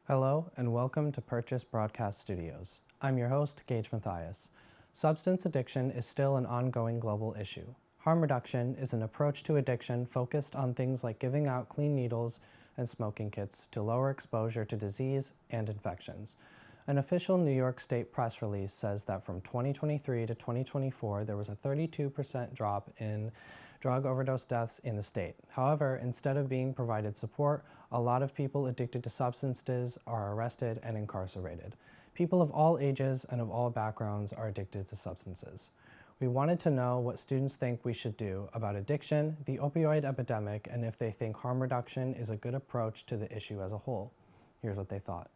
Hello and welcome to Purchase Broadcast Studios. I'm your host, Gage Mathias. Substance addiction is still an ongoing global issue. Harm reduction is an approach to addiction focused on things like giving out clean needles and smoking kits to lower exposure to disease and infections. An official New York State press release says that from 2023 to 2024, there was a 32% drop in drug overdose deaths in the state. However, instead of being provided support, a lot of people addicted to substances are arrested and incarcerated. People of all ages and of all backgrounds are addicted to substances. We wanted to know what students think we should do about addiction, the opioid epidemic, and if they think harm reduction is a good approach to the issue as a whole. Here's what they thought.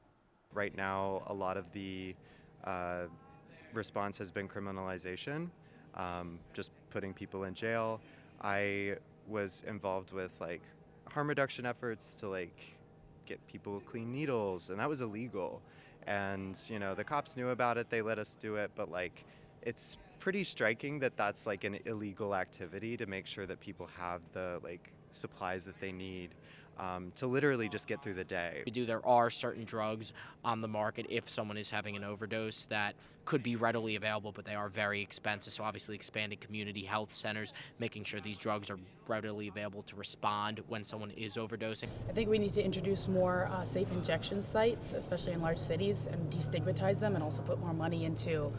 Right now, a lot of the response has been criminalization, just putting people in jail. I was involved with harm reduction efforts to get people clean needles, and that was illegal. And the cops knew about it, they let us do it, but it's pretty striking that that's an illegal activity to make sure that people have the supplies that they need to literally just get through the day. There are certain drugs on the market if someone is having an overdose that could be readily available, but they are very expensive. So obviously expanding community health centers, making sure these drugs are readily available to respond when someone is overdosing. I think we need to introduce more safe injection sites, especially in large cities, and destigmatize them, and also put more money into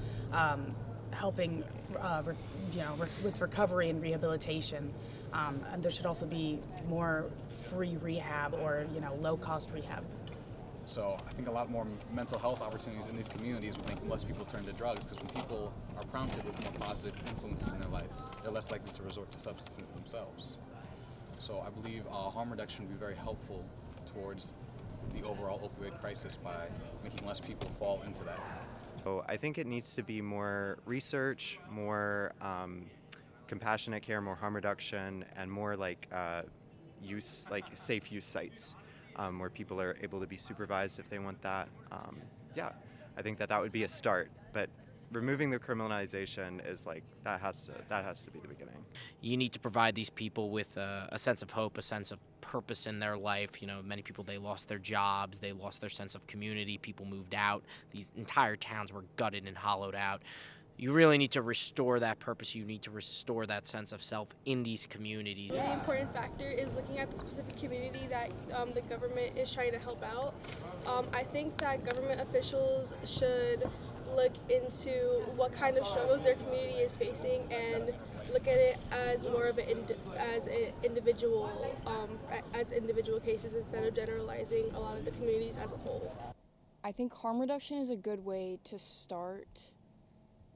helping with recovery and rehabilitation. And there should also be more free rehab or low-cost rehab. So I think a lot more mental health opportunities in these communities would make less people turn to drugs, because when people are prompted with more positive influences in their life, they're less likely to resort to substances themselves. So I believe harm reduction would be very helpful towards the overall opioid crisis by making less people fall into that. So I think it needs to be more research, more compassionate care, more harm reduction, and more safe use sites where people are able to be supervised if they want that. I think that would be a start, but removing the criminalization is that has to be the beginning. You need to provide these people with a sense of hope, a sense of purpose in their life. Many people, they lost their jobs, they lost their sense of community, people moved out, these entire towns were gutted and hollowed out. You really need to restore that purpose. You need to restore that sense of self in these communities. The important factor is looking at the specific community that the government is trying to help out. I think that government officials should look into what kind of struggles their community is facing and look at it as more of as individual cases instead of generalizing a lot of the communities as a whole. I think harm reduction is a good way to start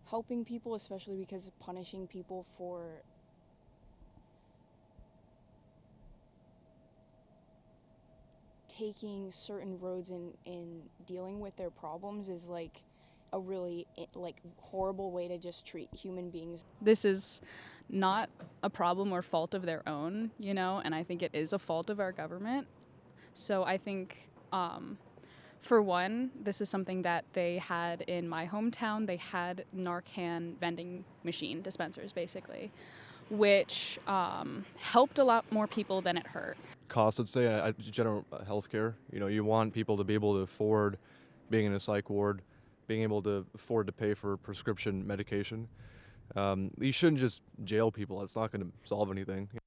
helping people, especially because punishing people for taking certain roads in dealing with their problems is a really horrible way to just treat human beings. This is not a problem or fault of their own, and I think it is a fault of our government. So I think for one, this is something that they had in my hometown. They had Narcan vending machine dispensers, basically, which helped a lot more people than it hurt. Costs, let's say, general healthcare. You want people to be able to afford being in a psych ward, being able to afford to pay for prescription medication. You shouldn't just jail people. It's not going to solve anything.